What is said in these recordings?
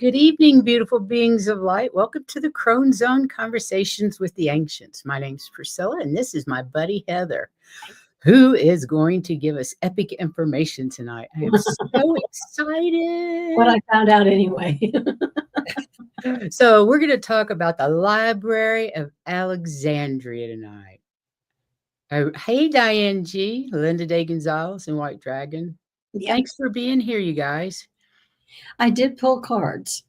Good evening, beautiful beings of light. Welcome to the Crone Zone Conversations with the Ancients. My name's Priscilla, and this is my buddy Heather, who is going to give us epic information tonight. I am so excited. What I found out anyway. So we're going to talk about the Library of Alexandria tonight. Hey, Diane G., Linda Day Gonzalez, and White Dragon. Yep. Thanks for being here, you guys. I did pull cards.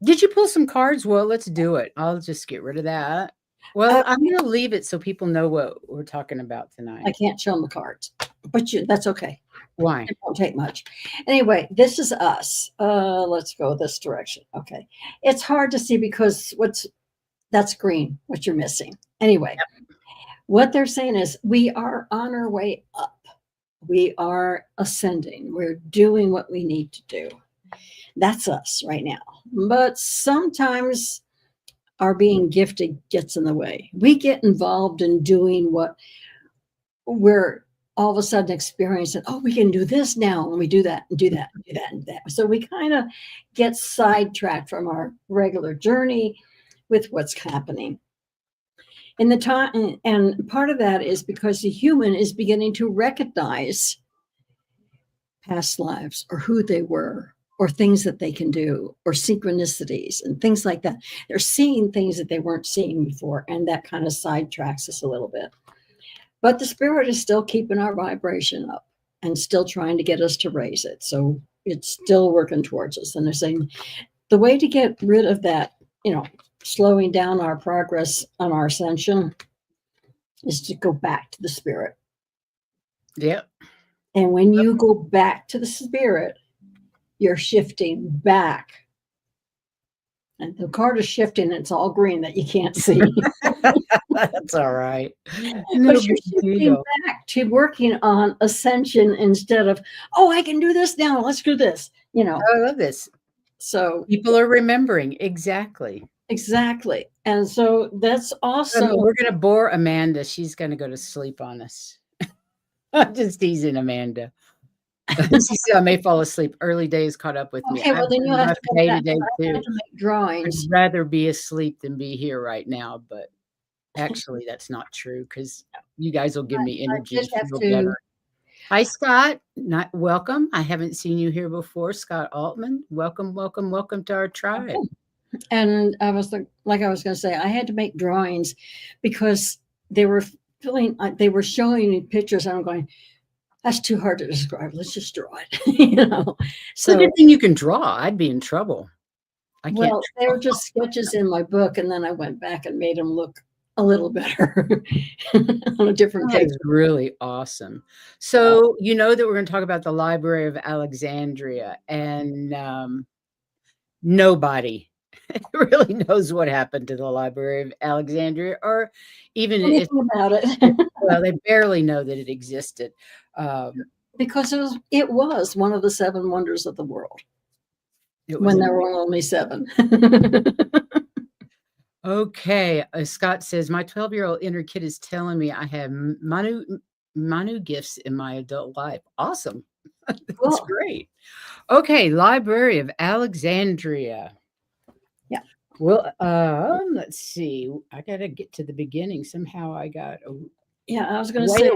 Did you pull some cards? Well, let's do it. I'll just get rid of that. Well, I'm going to leave it so people know what we're talking about tonight. I can't show them the cards, but that's okay. Why? It won't take much. Anyway, this is us. Let's go this direction. Okay. It's hard to see because that's green, what you're missing. Anyway, What they're saying is we are on our way up. We are ascending. We're doing what we need to do. That's us right now. But sometimes our being gifted gets in the way. We get involved in doing what we're all of a sudden experiencing. Oh, we can do this now. And we do that and do that and do that and that. So we kind of get sidetracked from our regular journey with what's happening. In the time, and part of that is because the human is beginning to recognize past lives or who they were, or things that they can do, or synchronicities and things like that. They're seeing things that they weren't seeing before, and that kind of sidetracks us a little bit. But the spirit is still keeping our vibration up and still trying to get us to raise it. So it's still working towards us. And they're saying the way to get rid of that, slowing down our progress on our ascension is to go back to the spirit. Yep. And when you go back to the spirit, you're shifting back. And the card is shifting, and it's all green that you can't see. That's all right. But you're shifting back to working on ascension instead of, oh, I can do this now. Let's do this. I love this. So people are remembering. Exactly. And so that's also. We're going to bore Amanda. She's going to go to sleep on us. I'm just teasing Amanda. She said I may fall asleep. Early days caught up with me. Okay, well, then you have to go back. Today too. To make drawings. I'd rather be asleep than be here right now, but actually that's not true because you guys will give me energy to feel better. Hi, Scott. Welcome. I haven't seen you here before. Scott Altman. Welcome to our tribe. Okay. And I was like I was going to say, I had to make drawings because they were showing me pictures, and I'm going, that's too hard to describe. Let's just draw it. So the good thing you can draw. I'd be in trouble. I can't. Well, they were just sketches in my book, and then I went back and made them look a little better on a different page. That's really awesome. So you know that we're going to talk about the Library of Alexandria, and nobody really knows what happened to the Library of Alexandria, or even about it. Well, they barely know that it existed. Because it was one of the 7 wonders of the world when there were only 7. Okay. Scott says, my 12-year-old inner kid is telling me I have Manu gifts in my adult life. Awesome. That's great. Okay. Library of Alexandria. Yeah. Well, let's see. I got to get to the beginning. Somehow I got Yeah, I was going to say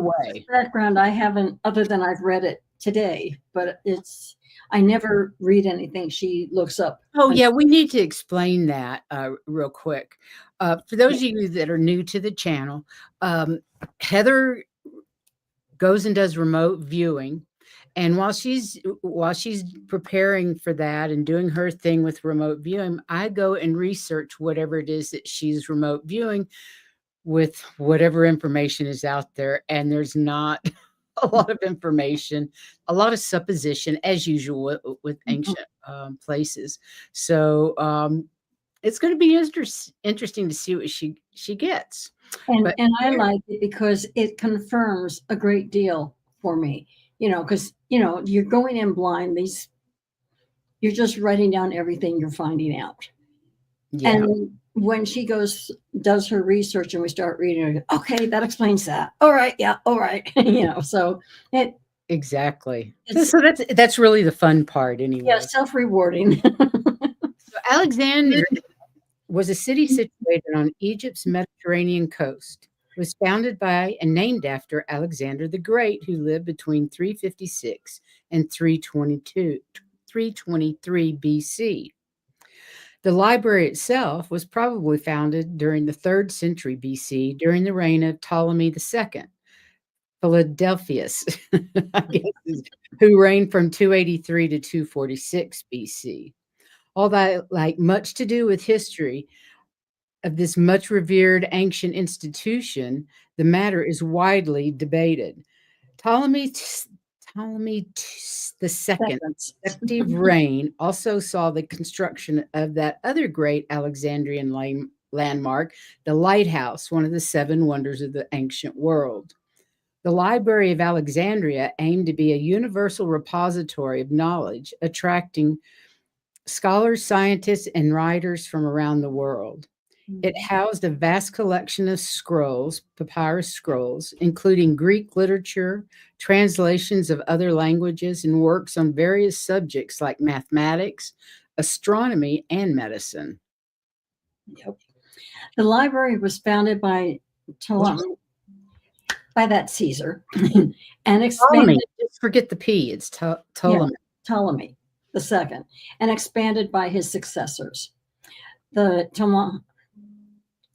background. I haven't, other than I've read it today, but I never read anything she looks up. Oh yeah, we need to explain that real quick. For those of you that are new to the channel, Heather goes and does remote viewing, and while she's preparing for that and doing her thing with remote viewing, I go and research whatever it is that she's remote viewing with whatever information is out there, and there's not a lot of information, a lot of supposition as usual with ancient places. So it's going to be interesting to see what she gets. And I like it because it confirms a great deal for me, because you're going in blind. You're just writing down everything you're finding out. Yeah. And when she does her research and we start reading, okay, that explains that. All right. Yeah. All right. So it. Exactly. So that's really the fun part anyway. Yeah. Self-rewarding. So Alexandria was a city situated on Egypt's Mediterranean coast. It was founded by and named after Alexander the Great, who lived between 356 and 323 BC. The library itself was probably founded during the 3rd century BC during the reign of Ptolemy II, Philadelphus, I guess, who reigned from 283 to 246 BC. All that, like, much to do with history of this much revered ancient institution, the matter is widely debated. Ptolemy Ptolemy the second Seconds. effective reign also saw the construction of that other great Alexandrian landmark, the lighthouse, one of the 7 wonders of the ancient world. The Library of Alexandria aimed to be a universal repository of knowledge, attracting scholars, scientists, and writers from around the world. It housed a vast collection of scrolls, papyrus scrolls, including Greek literature, translations of other languages, and works on various subjects like mathematics, astronomy, and medicine. Yep. The library was founded by Ptolemy, by that Caesar, and Ptolemy, expanded. just forget the P, it's Yeah, Ptolemy. Ptolemy II, and expanded by his successors. The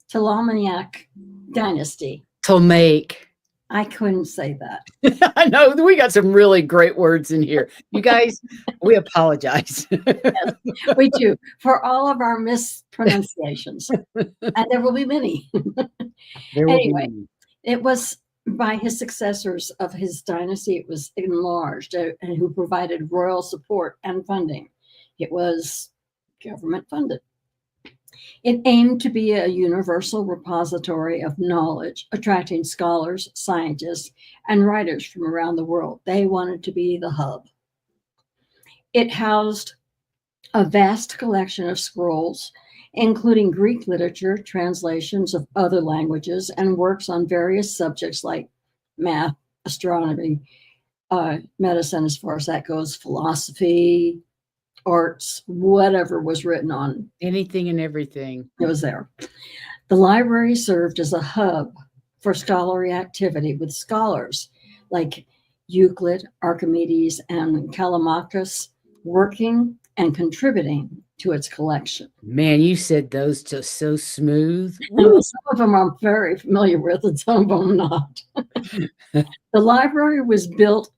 Ptolemaic dynasty. Ptolemaic. I couldn't say that. I know we got some really great words in here. You guys, we apologize. Yes, we do for all of our mispronunciations, and there will be many. There will be Anyway, many. it was by his successors of his dynasty, it was enlarged, and who provided royal support and funding. It was government funded. It aimed to be a universal repository of knowledge, attracting scholars, scientists, and writers from around the world. They wanted to be the hub. It housed a vast collection of scrolls, including Greek literature, translations of other languages, and works on various subjects like math, astronomy, medicine, as far as that goes, philosophy, arts, whatever was written on. Anything and everything. It was there. The library served as a hub for scholarly activity with scholars like Euclid, Archimedes, and Callimachus working and contributing to its collection. Man, you said those just so smooth. Well, some of them I'm very familiar with, and some of them I'm not. The library was built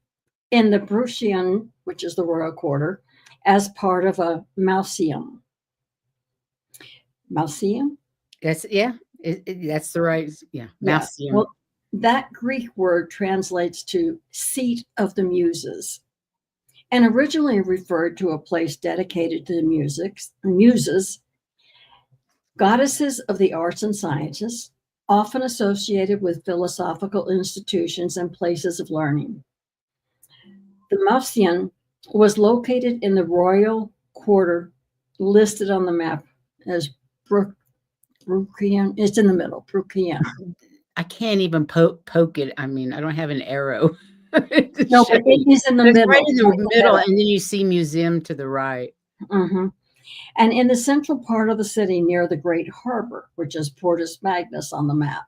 in the Bruchion, which is the royal quarter, as part of a mausoleum. Mausoleum? That's that's the right Yeah. mausoleum. Well, that Greek word translates to seat of the muses, and originally referred to a place dedicated to the muses, goddesses of the arts and sciences, often associated with philosophical institutions and places of learning. The mausoleum was located in the royal quarter, listed on the map as Bruchion. It's in the middle, Bruchion. I can't even poke it. I mean, I don't have an arrow. No, but it is in the It's middle. right in the middle, and then you see museum to the right. Mm-hmm. And in the central part of the city near the Great Harbor, which is Portus Magnus on the map.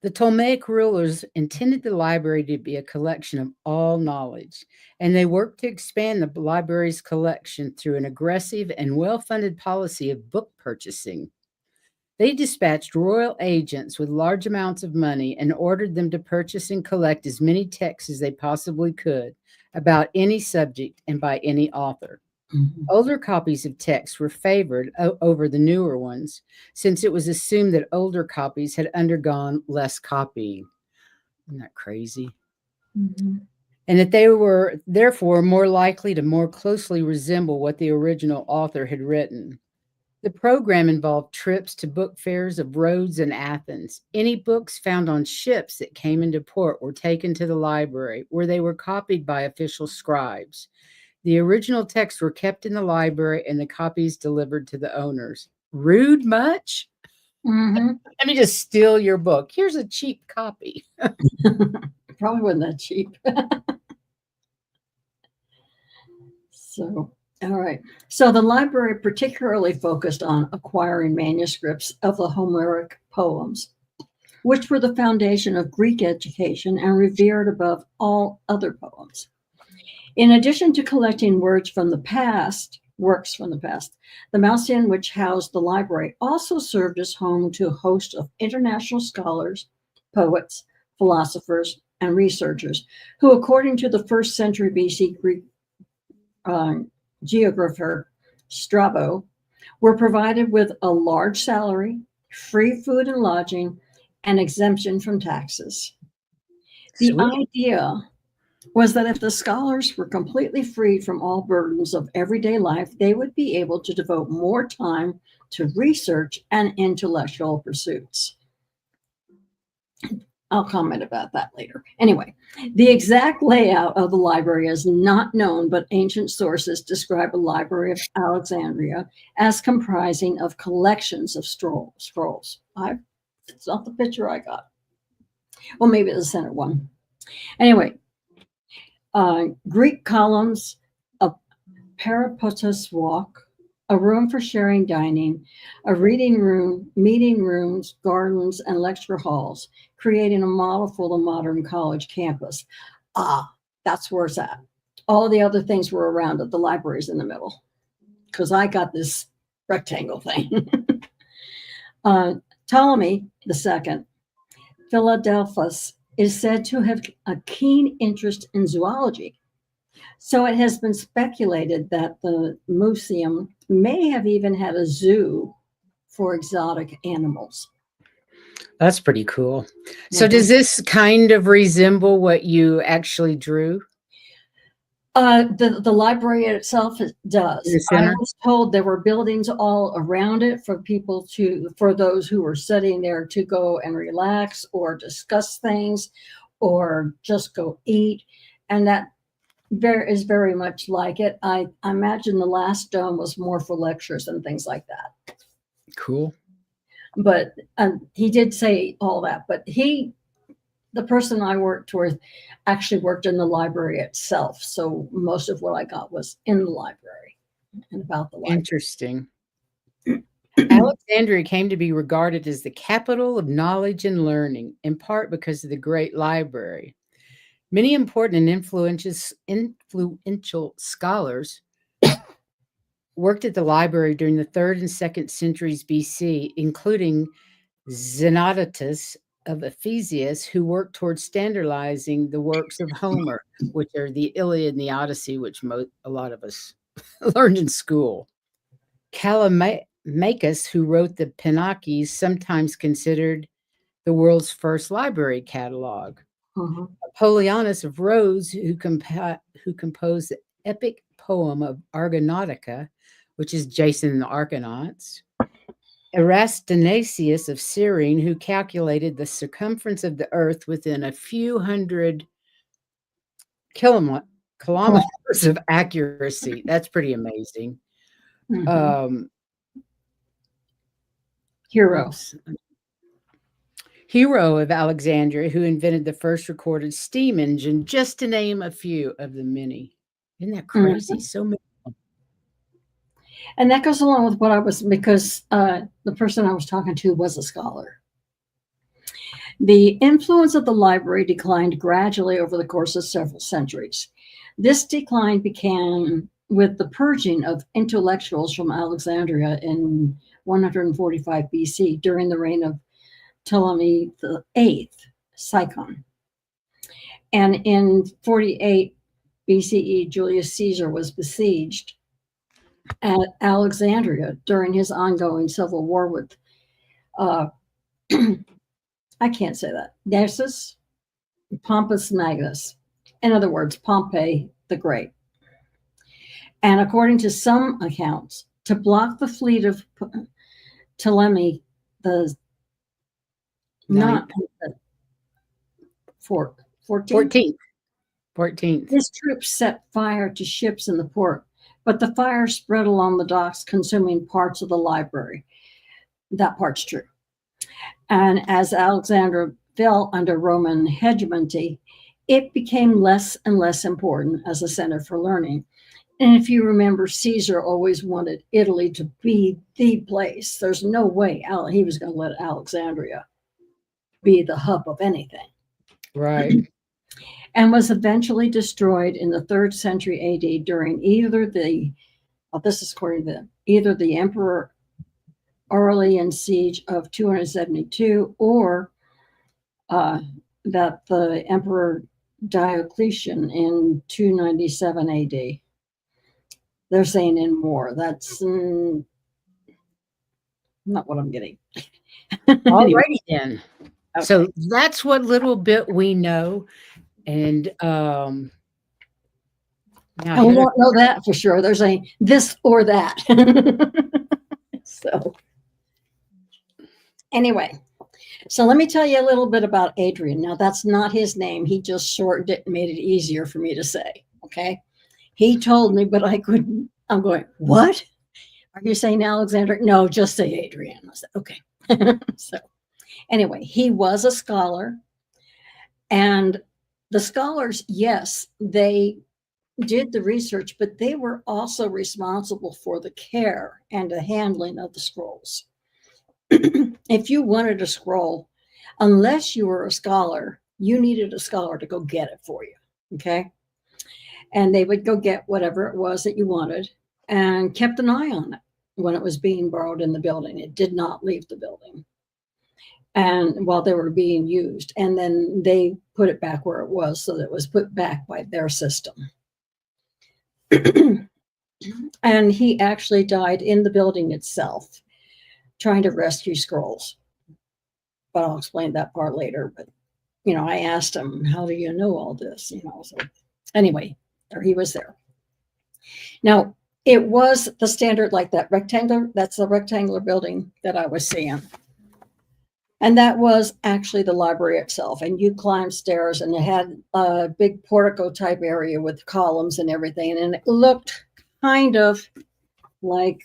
The Ptolemaic rulers intended the library to be a collection of all knowledge, and they worked to expand the library's collection through an aggressive and well-funded policy of book purchasing. They dispatched royal agents with large amounts of money and ordered them to purchase and collect as many texts as they possibly could about any subject and by any author. Mm-hmm. Older copies of texts were favored over the newer ones, since it was assumed that older copies had undergone less copying. Isn't that crazy? Mm-hmm. And that they were therefore more likely to more closely resemble what the original author had written. The program involved trips to book fairs of Rhodes and Athens. Any books found on ships that came into port were taken to the library, where they were copied by official scribes. The original texts were kept in the library and the copies delivered to the owners. Rude much? Mm-hmm. Let me just steal your book. Here's a cheap copy. Probably wasn't that cheap. So All right. So the library particularly focused on acquiring manuscripts of the Homeric poems, which were the foundation of Greek education and revered above all other poems. In addition to collecting works from the past, the Mausoleum, which housed the library, also served as home to a host of international scholars, poets, philosophers, and researchers who, according to the first century BC Greek uh, geographer Strabo, were provided with a large salary, free food and lodging, and exemption from taxes. The Sweet. idea was that if the scholars were completely freed from all burdens of everyday life, they would be able to devote more time to research and intellectual pursuits. I'll comment about that later. Anyway, the exact layout of the library is not known, but ancient sources describe a library of Alexandria as comprising of collections of scrolls. It's not the picture I got. Well, maybe the center one. Anyway, Greek columns, a peripatus walk, a room for sharing dining, a reading room, meeting rooms, gardens, and lecture halls, creating a model for the modern college campus. That's where it's at. All the other things were around it. The library's in the middle because I got this rectangle thing. Ptolemy II, Philadelphus, is said to have a keen interest in zoology. So it has been speculated that the museum may have even had a zoo for exotic animals. That's pretty cool. So Mhm. does this kind of resemble what you actually drew The library itself in does. the I center? was told there were buildings all around it for those who were sitting there to go and relax or discuss things or just go eat. And that is very much like it. I imagine the last dome was more for lectures and things like that. Cool. But he did say all that. But the person I worked with, actually worked in the library itself. So most of what I got was in the library and about the library. Interesting. Alexandria came to be regarded as the capital of knowledge and learning, in part because of the great library. Many important and influential scholars worked at the library during the 3rd and 2nd centuries BC, including Xenodotus of Ephesus, who worked towards standardizing the works of Homer, which are the Iliad and the Odyssey, which a lot of us learned in school. Callimachus, who wrote the Penachos, sometimes considered the world's first library catalog. Mhm. Apollonius of Rhodes, who composed the epic poem of Argonautica, which is Jason and the Argonauts. Eratosthenes of Cyrene, who calculated the circumference of the earth within a few hundred kilometers of accuracy. That's pretty amazing. Mhm. Um, Hero. oops. Hero of Alexandria, who invented the first recorded steam engine, just to name a few of the many. Isn't that crazy? Mhm. So many. And that goes along with what I was, because the person I was talking to was a scholar. The influence of the library declined gradually over the course of several centuries. This decline began with the purging of intellectuals from Alexandria in 145 BC during the reign of Ptolemy VIII, Sicon. And in 48 BCE, Julius Caesar was besieged at Alexandria during his ongoing civil war with, uh, I can't say that, Narcissus Pompus Magnus. In other words, Pompey the Great. And according to some accounts, to block the fleet of Ptolemy the Ninth, not the 14th, 14th, 14th. his troops set fire to ships in the port, but the fire spread along the docks, consuming parts of the library. That part's true. And as Alexandria fell under Roman hegemony, it became less and less important as a center for learning. And if you remember, Caesar always wanted Italy to be the place. There's no way he was going to let Alexandria be the hub of anything. Right. And was eventually destroyed in the 3rd century AD during either the, this is according to either the Emperor Aurelian siege of 272 or that the Emperor Diocletian in 297 AD. They're saying in more. That's not what I'm getting. Anyway, Alrighty then. okay. So that's what little bit we know. And now And we Heather, won't know that for sure. They're saying this or that. So, anyway, so let me tell you a little bit about Adrian. Now, that's not his name. He just shortened it and made it easier for me to say. Okay. He told me, but I couldn't. I'm going, what? Are you saying Alexander? No, just say Adrian. I said, okay. So, anyway, he was a scholar. And the scholars, yes, they did the research, but they were also responsible for the care and the handling of the scrolls. If you wanted a scroll, unless you were a scholar, you needed a scholar to go get it for you. Okay. And they would go get whatever it was that you wanted and kept an eye on it when it was being borrowed in the building. It did not leave the building. And while they were being used, and then they put it back where it was so that it was put back by their system. And he actually died in the building itself trying to rescue scrolls. But I'll explain that part later. But, I asked him, how do you know all this? So anyway, there he was there. Now, it was the standard, like that rectangular, that's the rectangular building that I was seeing. And that was actually the library itself. And you climbed stairs and it had a big portico type area with columns and everything. And it looked kind of like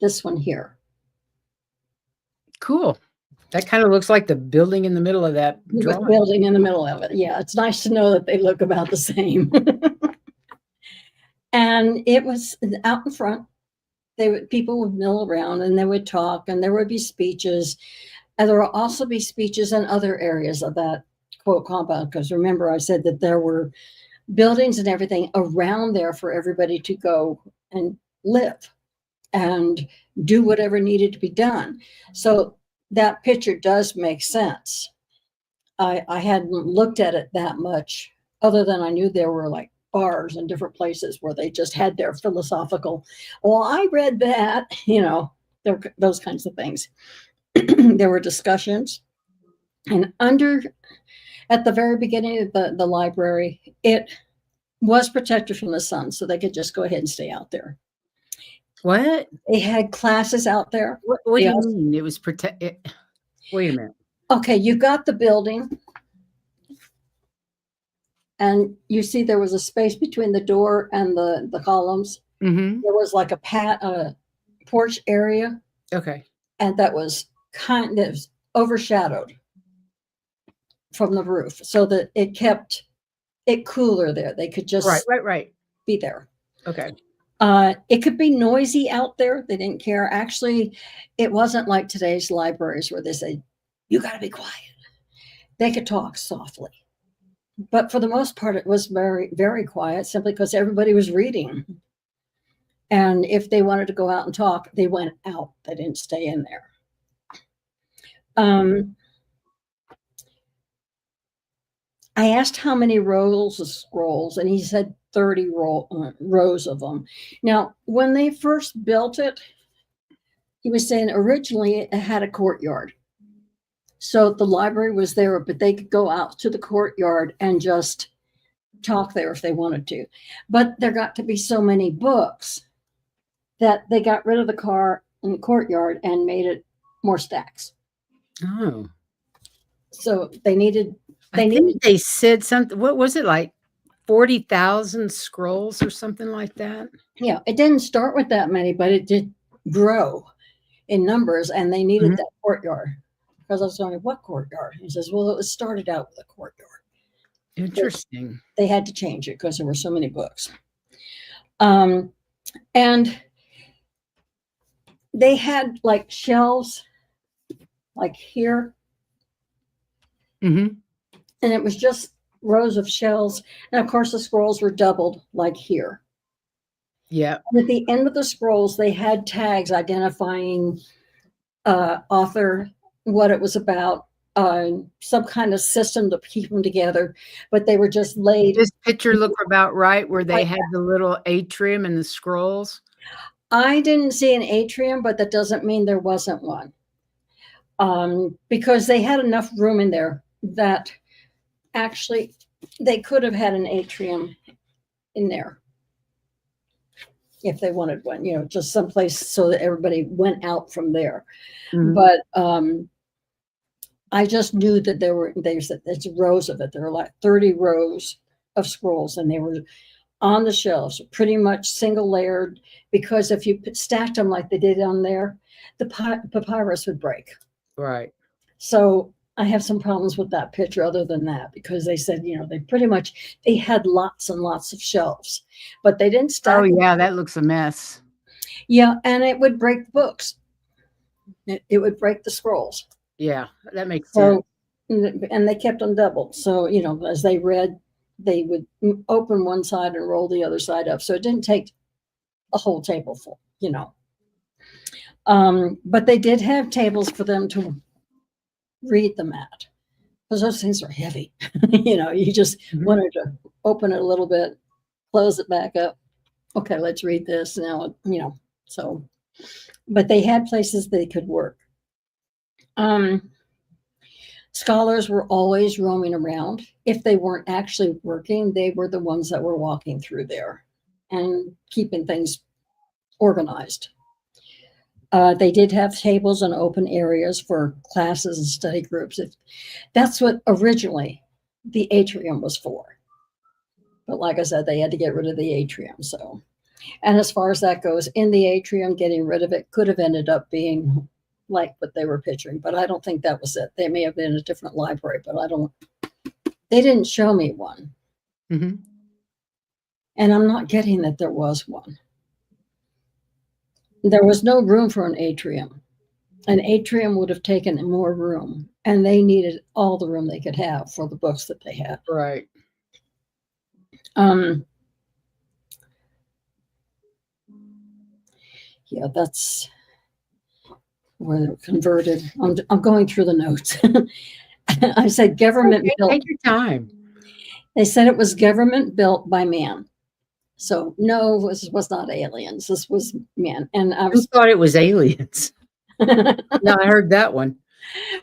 this one here. cool. That kind of looks like the building in the middle of that drawing. Building in the middle of it. Yeah, it's nice to know that they look about the same. And it was out in front. People would mill around and they would talk and there would be speeches. And there will also be speeches in other areas of that quote compound. Because remember, I said that there were buildings and everything around there for everybody to go and live and do whatever needed to be done. So that picture does make sense. I hadn't looked at it that much, other than I knew there were like bars and different places where they just had their philosophical, well, I read that, those kinds of things. There were discussions. And at the very beginning of the library, it was protected from the sun, so they could just go ahead and stay out there. What? They had classes out there. What do you mean it was protected? Wait a minute. Okay, you got the building. And you see there was a space between the door and the columns. Mm-hmm. There was like a porch area. Okay. And that was kind of overshadowed from the roof so that it kept it cooler there. They could just right. be there. Okay. It could be noisy out there. They didn't care. Actually, it wasn't like today's libraries where they say, you got to be quiet. They could talk softly. But for the most part, it was very, very quiet simply because everybody was reading. And if they wanted to go out and talk, they went out. They didn't stay in there. I asked how many rows of scrolls, and he said 30 rows of them. Now, when they first built it, he was saying originally it had a courtyard. So the library was there, but they could go out to the courtyard and just talk there if they wanted to. But there got to be so many books that they got rid of the car in the courtyard and made it more stacks. Oh. So they needed. They said something. What was it, like 40,000 scrolls or something like that? Yeah, it didn't start with that many, but it did grow in numbers, and they needed that courtyard. Because I was going, what courtyard? He says, well, it was started out with a courtyard. Interesting. They had to change it because there were so many books. Um, and they had like shelves like here, Hmm. and it was just rows of shelves. And of course, the scrolls were doubled like here. Yeah. And at the end of the scrolls, they had tags identifying author, what it was about, some kind of system to keep them together, but they were just laid. This picture look about right where they Like, had the little atrium and the scrolls? I didn't see an atrium, but that doesn't mean there wasn't one. Because they had enough room in there that actually they could have had an atrium in there if they wanted one, just someplace so that everybody went out from there. Mhm. But I just knew that there's rows of it. There were like 30 rows of scrolls, and they were on the shelves, pretty much single layered, because if you stacked them like they did on there, the papyrus would break. Right. So I have some problems with that picture other than that, because they said, they had lots and lots of shelves, but they didn't Oh, stack them. yeah, that looks a mess. Yeah, and it would break books. It would break the scrolls. Yeah, that makes sense. So, and they kept them doubled. So, as they read, they would open one side and roll the other side up. So it didn't take a whole table full. But they did have tables for them to read them at, because those things are heavy. You just Mhm. wanted to open it a little bit, close it back up. Okay, let's read this now. So, but they had places they could work. Um, Scholars were always roaming around. If they weren't actually working, they were the ones that were walking through there and keeping things organized. They did have tables and open areas for classes and study groups. That's what originally the atrium was for. But like I said, they had to get rid of the atrium. So, and as far as that goes, in the atrium, getting rid of it could have ended up being like what they were picturing, but I don't think that was it. They may have been a different library, but they didn't show me one. Mhm. And I'm not getting that there was one. There was no room for an atrium. An atrium would have taken more room, and they needed all the room they could have for the books that they had. Right. Um, yeah, that's where they were converted. I'm going through the notes. I said government Okay, built. take your time. They said it was government built by man. So no, this was not aliens. This was man. And I Who was thought it was aliens? No, I heard that one.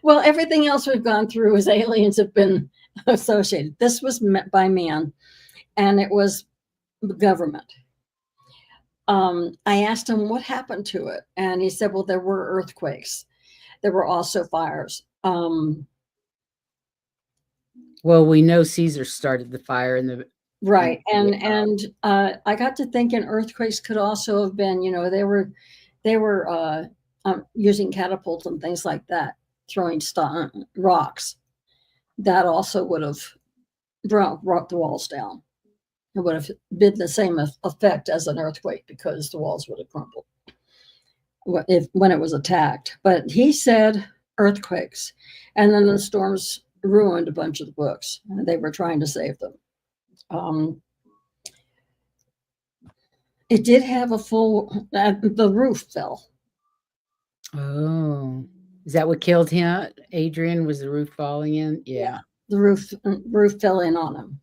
well, everything else we've gone through as aliens have been associated. This was met by man, and it was government. I asked him what happened to it, and he said, "Well, there were earthquakes. There were also fires." Well, we know Caesar started the fire in Right, the, I got to thinking earthquakes could also have been, they were using catapults and things like that, throwing rocks. That also would have brought the walls down. It would have been the same effect as an earthquake, because the walls would have crumbled when it was attacked. But he said earthquakes, and then the storms ruined a bunch of the books, and they were trying to save them. It did have a full. The roof fell. oh, is that what killed him? Adrian, was the roof falling in? Yeah, Yeah. the roof fell in on him.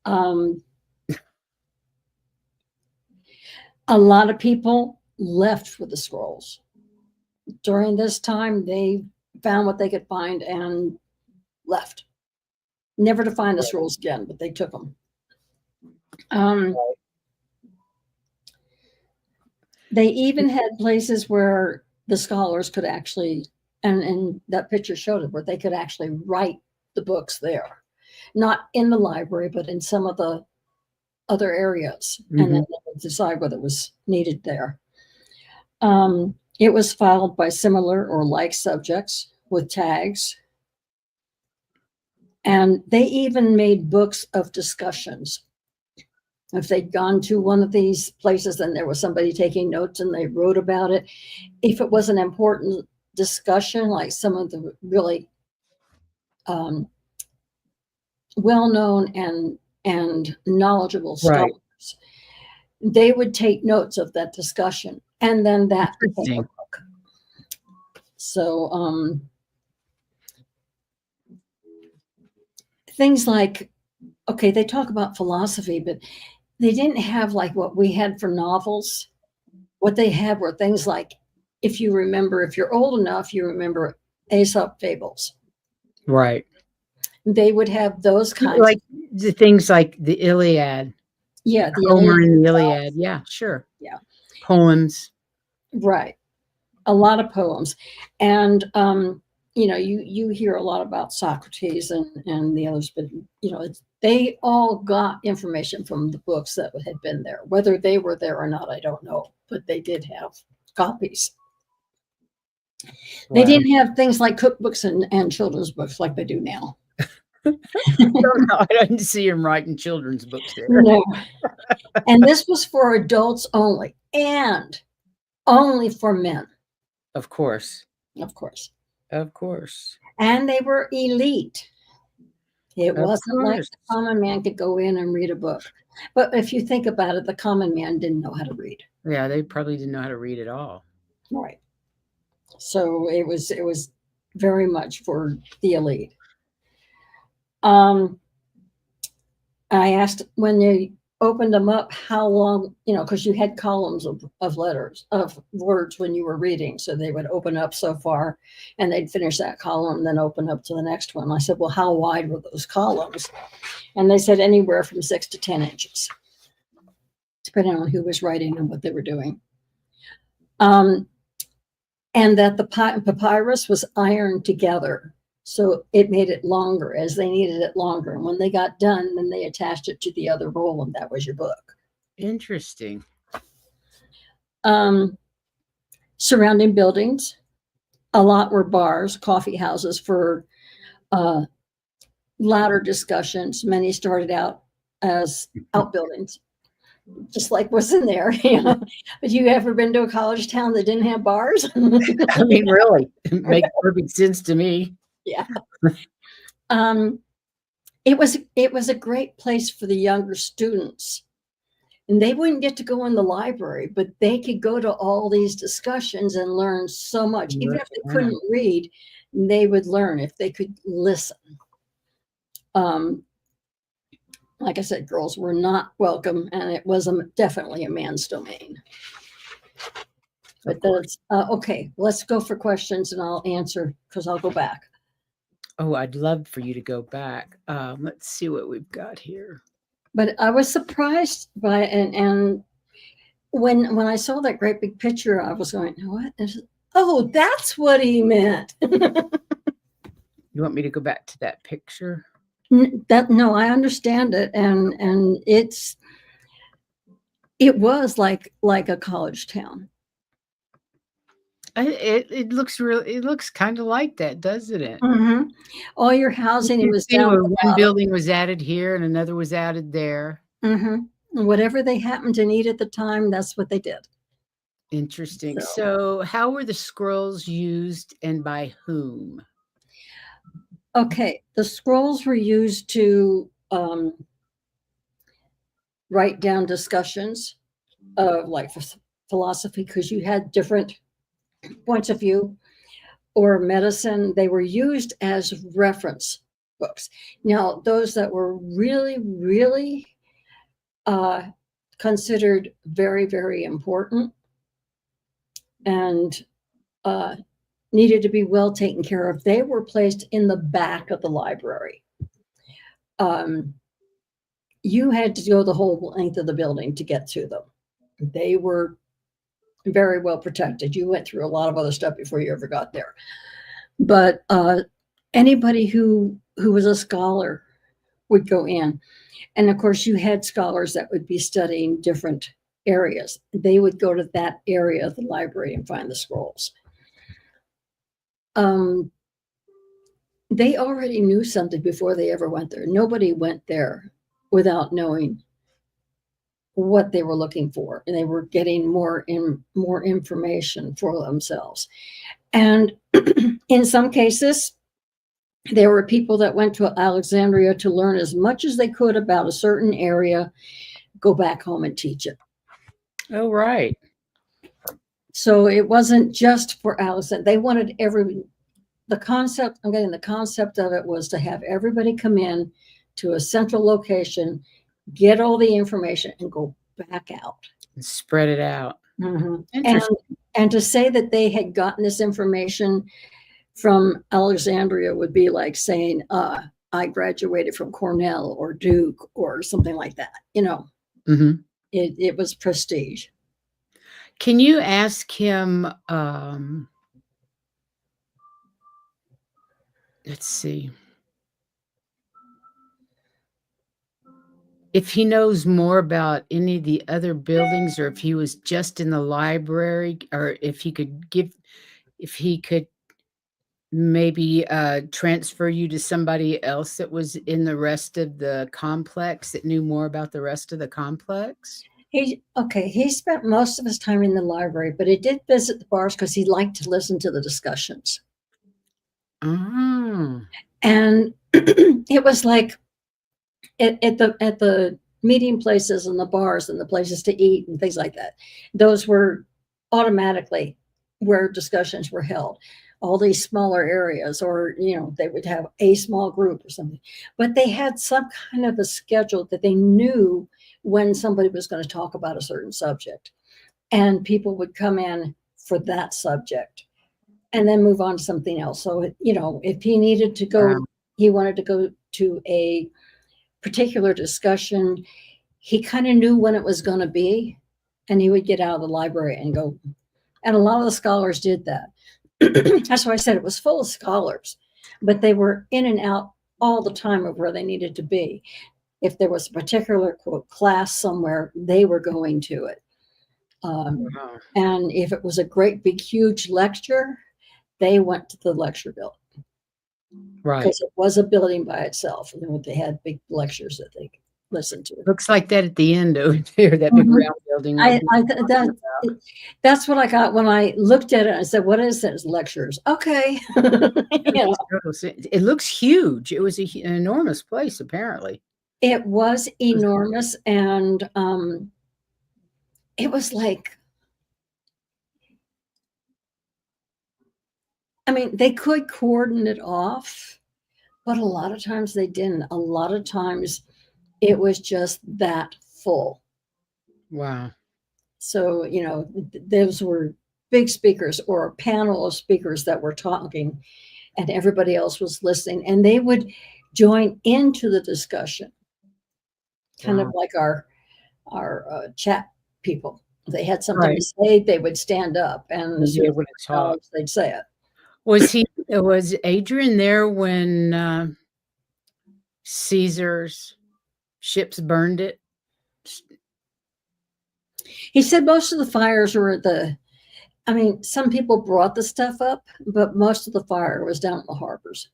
Um, a lot of people left for the scrolls during this time. They found what they could find and left, never to find the scrolls again. But they took them. They even had places where the scholars could actually, and that picture showed it, where they could actually write the books there, not in the library, but in some of the other areas, and then Mhm. they would decide whether it was needed there. It was filed by similar or like subjects with tags, and they even made books of discussions. If they'd gone to one of these places and there was somebody taking notes and they wrote about it, if it was an important discussion, like some of the really um, well-known and knowledgeable Right. scholars, they would take notes of that discussion, and then that became a Interesting. book. So things like, okay, they talk about philosophy, but they didn't have like what we had for novels. What they had were things like, if you remember, if you're old enough, you remember Aesop fables. Right. They would have those kinds of, Like the things like the Iliad, yeah, the Homer Iliad, and the Iliad. Yeah, sure. yeah, Poems. right. A lot of poems. And you hear a lot about Socrates and the others, but they all got information from the books that had been there. Whether they were there or not, I don't know, but they did have copies. They Wow. didn't have things like cookbooks and children's books like they do now. Somehow I didn't see him writing children's books there. No. And this was for adults only, and only for men, Of course. of course. Of course. And they were elite. It Of wasn't like course. the common man could go in and read a book. But if you think about it, the common man didn't know how to read. Yeah, they probably didn't know how to read at all. Right. So it was very much for the elite. I asked when they opened them up how long, because you had columns of letters, of words when you were reading. So they would open up so far and they'd finish that column, then open up to the next one. I said, well, how wide were those columns? And they said anywhere from 6 to 10 inches, depending on who was writing and what they were doing. And that the papyrus was ironed together. So it made it longer as they needed it longer. And when they got done, then they attached it to the other roll, and that was your book. Interesting. Surrounding buildings, a lot were bars, coffee houses for louder discussions. Many started out as outbuildings, just like what's in there. But you ever been to a college town that didn't have bars? I mean, really, it makes perfect sense to me. Yeah. It was a great place for the younger students, and they wouldn't get to go in the library, but they could go to all these discussions and learn so much. Even if they couldn't read, they would learn if they could listen. Like I said, girls were not welcome, and it was definitely a man's domain. But that's okay. Let's go for questions, and I'll answer because I'll go back. Oh, I'd love for you to go back. Let's see what we've got here. But I was surprised by and when I saw that great big picture, I was going, what? Oh, that's what he meant. You want me to go back to that picture? No, I understand it, and it was like a college town. It looks really. It looks kind of like that, doesn't it? Mm-hmm. All your housing, it was down. One building was added here and another was added there. Mm-hmm. Whatever they happened to need at the time, that's what they did. Interesting. So how were the scrolls used and by whom? Okay, the scrolls were used to write down discussions of like philosophy, because you had different points of view, or medicine. They were used as reference books. Now, those that were really, really considered very, very important and needed to be well taken care of, they were placed in the back of the library. You had to go the whole length of the building to get to them. They were very well protected. You went through a lot of other stuff before you ever got there. But anybody who was a scholar would go in. And of course, you had scholars that would be studying different areas. They would go to that area of the library and find the scrolls. They already knew something before they ever went there. Nobody went there without knowing what they were looking for, and they were getting more information for themselves. And in some cases, there were people that went to Alexandria to learn as much as they could about a certain area, go back home and teach it. Oh, right. So it wasn't just for Alexandria. They wanted the concept, I'm getting the concept of it was to have everybody come in to a central location, get all the information, and go back out. And spread it out. Mm-hmm. Interesting. And to say that they had gotten this information from Alexandria would be like saying, I graduated from Cornell or Duke or something like that. Mm-hmm. It was prestige. Can you ask him, let's see, if he knows more about any of the other buildings, or if he was just in the library, or if he could maybe transfer you to somebody else that was in the rest of the complex that knew more about the rest of the complex? He spent most of his time in the library, but he did visit the bars because he liked to listen to the discussions. Oh. And it was like at the meeting places and the bars and the places to eat and things like that. Those were automatically where discussions were held. All these smaller areas, or they would have a small group or something, but they had some kind of a schedule that they knew when somebody was going to talk about a certain subject, and people would come in for that subject and then move on to something else. So if he needed to go, he wanted to go to a particular discussion, he kind of knew when it was going to be, and he would get out of the library and go. And a lot of the scholars did that. That's why I said it was full of scholars, but they were in and out all the time of where they needed to be. If there was a particular quote class somewhere, they were going to it. Wow. And if it was a great big huge lecture, they went to the lecture building. Right. Because it was a building by itself, and they had big lectures that they listened to. Looks like that at the end over there, that big round building. That's what I got when I looked at it. I said, "What is this? Lectures?" Okay. It looks huge. It was an enormous place, apparently. It was enormous, and it was like, I mean, they could cordon it off, but a lot of times they didn't. A lot of times it was just that full. Wow. So, those were big speakers or a panel of speakers that were talking, and everybody else was listening, and they would join into the discussion, kind of like our chat people. If they had something to say, they would stand up, and as soon as they'd say it. Was Adrian there when Caesar's ships burned it? He said most of the fires were some people brought the stuff up, but most of the fire was down at the harbors.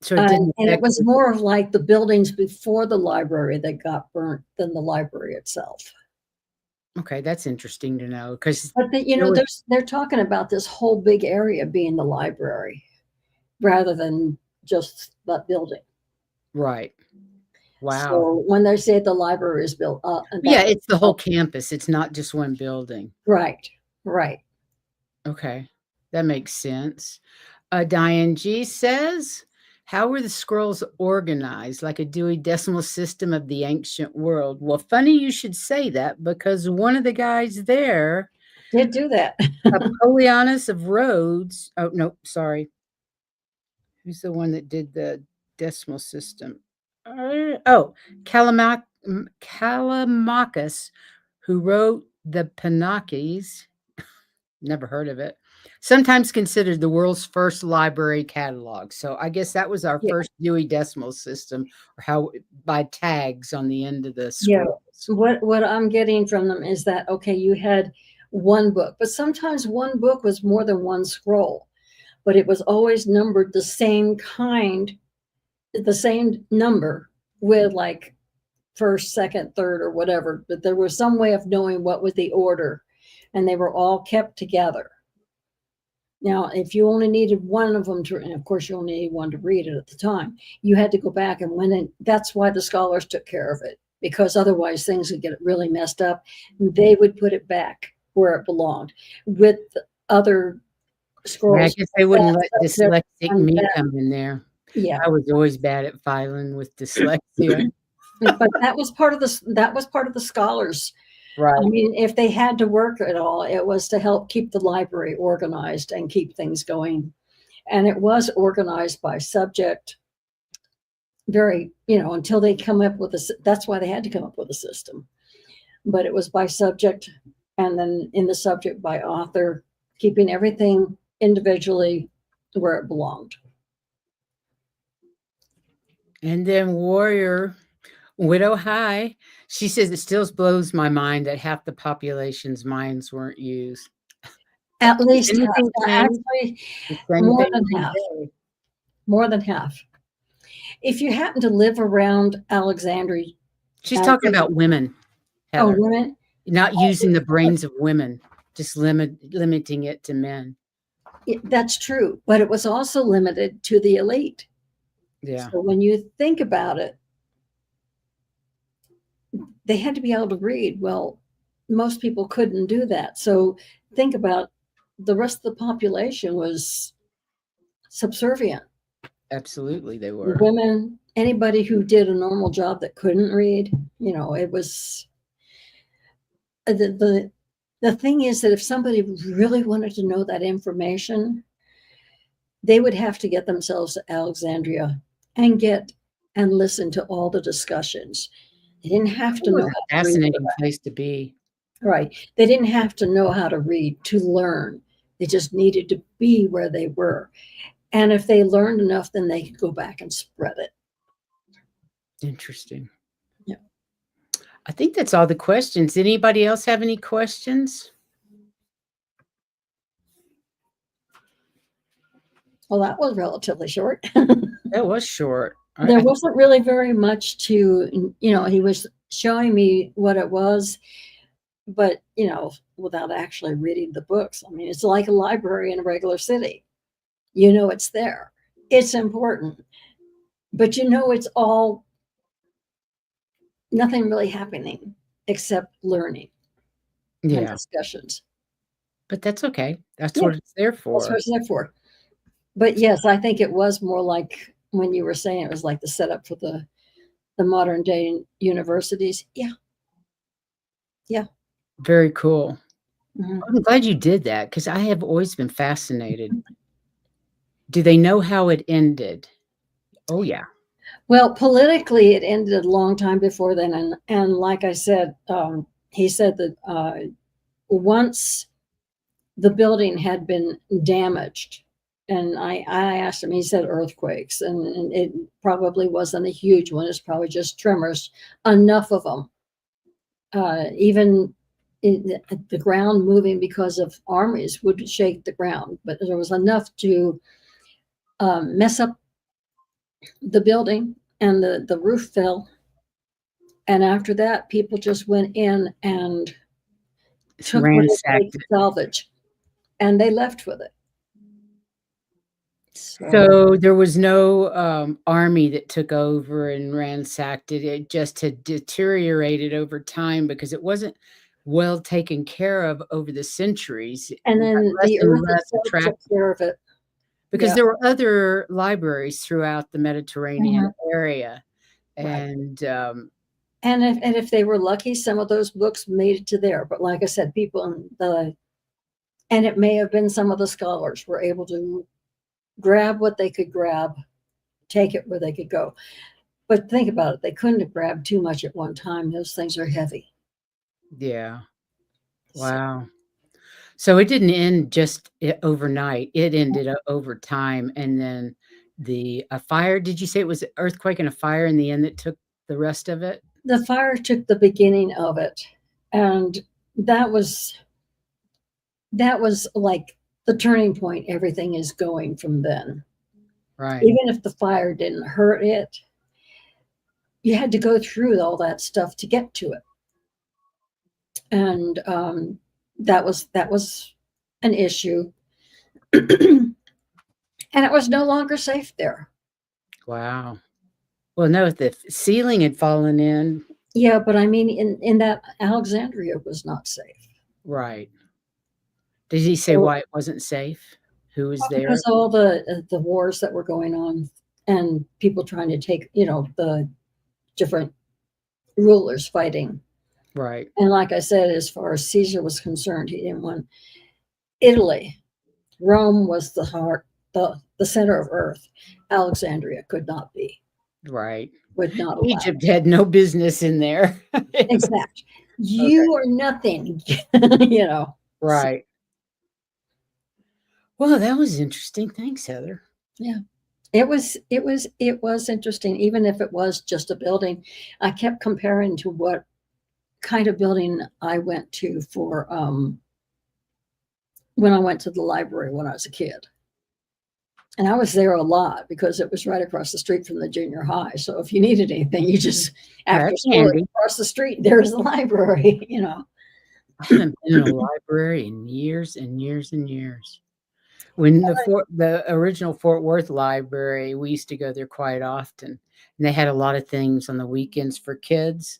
So it didn't, and it was more of like the buildings before the library that got burnt than the library itself. Okay, that's interesting to know, because they're talking about this whole big area being the library rather than just that building. Right. Wow. So when they say the library is built up, it's the whole campus. It's not just one building. Right. Okay, that makes sense. Diane G says, how were the scrolls organized, like a Dewey Decimal System of the ancient world? Well, funny you should say that, because one of the guys there did do that. Apollonius of Rhodes. Oh, no, sorry. Who's the one that did the decimal system? Callimachus, who wrote the Panakes. Never heard of it. Sometimes considered the world's first library catalog. So I guess that was our first Dewey Decimal System, or how by tags on the end of the scrolls. Yeah. What I'm getting from them is that, okay, you had one book, but sometimes one book was more than one scroll, but it was always numbered the same number with like first, second, third, or whatever, but there was some way of knowing what was the order, and they were all kept together. Now, if you only needed one of them to, and of course you only need one to read it at the time, you had to go back and when it, that's why the scholars took care of it, because otherwise things would get really messed up. And they would put it back where it belonged with other Yeah, I scrolls. guess they wouldn't let There dyslexic and me that, come in there. yeah. I was always bad at filing with dyslexia. But that was part of the scholars. I Right. mean, if they had to work at all, it was to help keep the library organized and keep things going. And it was organized by subject, very, until they come up with that's why they had to come up with a system. But it was by subject, and then in the subject by author, keeping everything individually where it belonged. And then Warrior Widow High, she says it still blows my mind that half the population's minds weren't used. At Has least half, anything changed? actually, The same more thing than every half. day. More than half. If you happen to live around Alexandria, She's talking about women, oh, Heather, women, not using the brains of women, just limiting it to men. that's true, but it was also limited to the elite. Yeah, So when you think about it, they had to be able to read. Well, most people couldn't do that. So think about the rest of the population was subservient. absolutely they were. Women, anybody who did a normal job that couldn't read, it was the thing is that if somebody really wanted to know that information, they would have to get themselves to Alexandria and listen to all the discussions. They didn't have It to was know a how to read for fascinating that. place to be. Right. They didn't have to know how to read to learn. They just needed to be where they were. And if they learned enough, then they could go back and spread it. Interesting. Yeah. I think that's all the questions. Anybody else have any questions? Well, that was relatively short. That was short. There wasn't really very much to, he was showing me what it was, but, without actually reading the books. I mean, it's like a library in a regular city. It's there. It's important. But it's all nothing really happening except learning and Yeah, discussions. but that's okay. That's Yeah, what it's there that's what for. it's there for. But yes, I think it was more like when you were saying it was like the setup for the modern day universities. Yeah, yeah. Very cool. Mhm. I'm glad you did that because I have always been fascinated. Do they know how it ended? Oh, yeah. Well, politically, it ended a long time before then, and like I said, he said that once the building had been damaged, and I asked him, he said earthquakes, and it probably wasn't a huge one. It's probably just tremors, enough of them. Even the ground moving because of armies would shake the ground, but there was enough to mess up the building, and the roof fell. And after that, people just went in and took what they Ransacked could it. salvage, and they left with it. So, So there was no army that took over and ransacked it. It just had deteriorated over time because it wasn't well taken care of over the centuries. It and got then less the and earth less itself took attractive care of it. because Yeah. there were other libraries throughout the Mediterranean Mhm. area. Right. And And if they were lucky, some of those books made it to there. But like I said, and it may have been some of the scholars were able to grab what they could grab, take it where they could go. But think about it, they couldn't have grabbed too much at one time. Those things are heavy. yeah, So wow. So it didn't end just overnight. It ended over time, and then a fire. Did you say it was an earthquake and a fire in the end that took the rest of it? the fire took the beginning of it, and that was like the turning point. Everything is going from then. Right. Even if the fire didn't hurt it, you had to go through all that stuff to get to it. And that was an issue. And it was no longer safe there. Wow. Well, no, if the ceiling had fallen in, Yeah, but I mean, in that Alexandria was not safe. right. Did he say So, why it wasn't safe? Who was because there? of all the wars that were going on and people trying to take, the different rulers fighting. Right. And like I said, as far as Caesar was concerned, he didn't want Italy. Rome was the heart, the center of earth. Alexandria could not be, Right. would not allow Egypt had no business in there. it. Exact. Okay. You are nothing, So, Right. Well, that was interesting. Thanks, Heather. yeah. It was interesting, even if it was just a building. I kept comparing to what kind of building I went to for when I went to the library when I was a kid. And I was there a lot because it was right across the street from the junior high. So if you needed anything, you just after That's school handy. across the street, there's the library. I haven't been in a library in years and years and years. When the original Fort Worth library, we used to go there quite often, and they had a lot of things on the weekends for kids,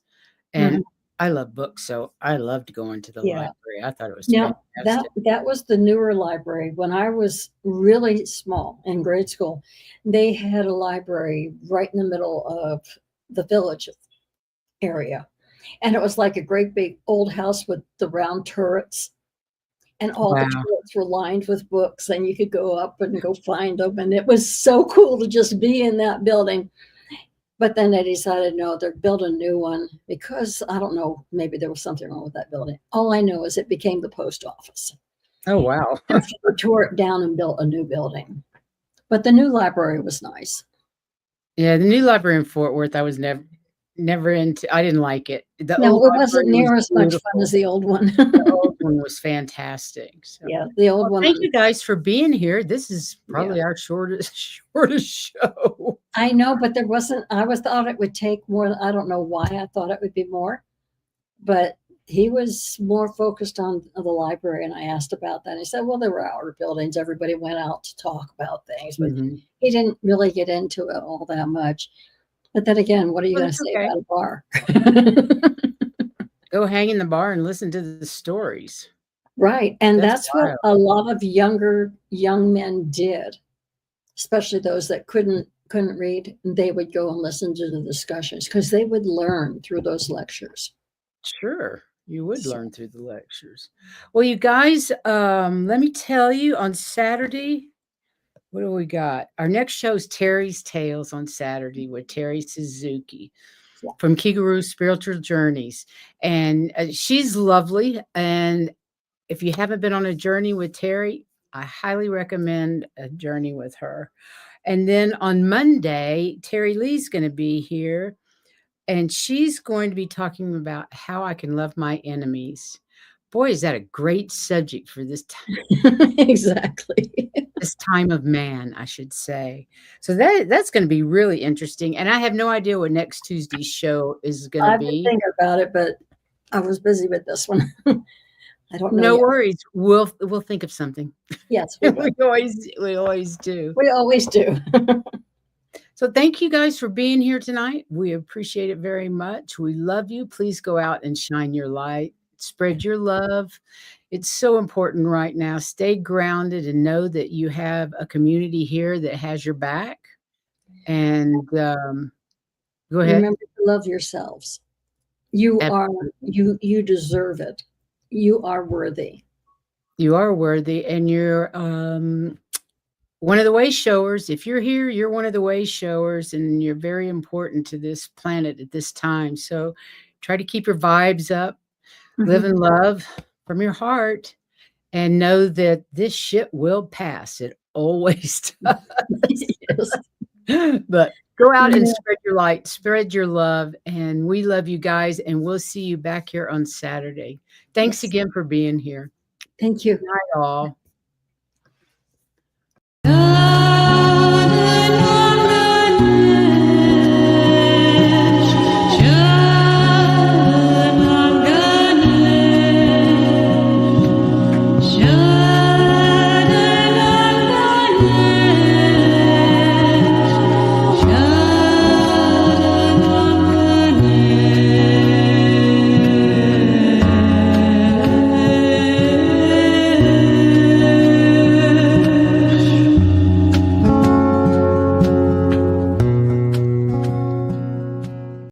and Mhm. I love books, so I loved going to the Yeah. library. I thought it was Now that fantastic. that was the newer library. When I was really small in grade school, they had a library right in the middle of the village area. And it was like a great big old house with the round turrets, and all the Wow, turrets were lined with books, and you could go up and go find them. And it was so cool to just be in that building. But then they decided, no, they're building a new one because I don't know, maybe there was something wrong with that building. All I know is it became the post office. oh, wow. And so they tore it down and built a new building. But the new library was nice. Yeah, the new library in Fort Worth, I was never into. I didn't like it. The old No, it wasn't library was near as much fun beautiful. as the old one. The old one was fantastic, so Yeah, the old well, one. thank you guys for being here. This is Yeah. probably our shortest shortest show. I know, but there wasn't, I was thought it would take more. I don't know why I thought it would be more, but he was more focused on the library. And I asked about that. He said, well, there were outer buildings. Everybody went out to talk about things, but Mhm. he didn't really get into it all that much. But then again, what are you Well, going to that's say okay. about a bar? Go hang in the bar and listen to the stories. Right. And That's that's what wild. a lot of young men did, especially those that couldn't read. They would go and listen to the discussions because they would learn through those lectures. Sure, you would So, learn through the lectures. Well, you guys, let me tell you, on Saturday, what do we got? Our next show is Terry's Tales on Saturday with Terry Suzuki yeah. from Kigaroo Spiritual Journeys, and she's lovely. And if you haven't been on a journey with Terry, I highly recommend a journey with her. And then on Monday, Terry Lee's going to be here, and she's going to be talking about how I can love my enemies. Boy, is that a great subject for Exactly. this time of man, I should say. So that's going to be really interesting. And I have no idea what next Tuesday's show is going to I've been be. thinking about it, but I was busy with this one. I don't know No yet. worries. We'll think of something. Yes, we will. We always do. We always do. So thank you guys for being here tonight. We appreciate it very much. We love you. Please go out and shine your light, spread your love. It's so important right now. Stay grounded and know that you have a community here that has your back. And go ahead. Remember to love yourselves. You are Absolutely. you deserve it. You are worthy. You are worthy, and you're one of the way showers. If you're here, you're one of the way showers, and you're very important to this planet at this time. So try to keep your vibes up, live Mhm. in love from your heart, and know that this shit will pass. It always Yes. does. But go out and Yeah. spread your light, spread your love, and we love you guys, and we'll see you back here on Saturday. Thanks Yes. again for being here. Thank you. Night all.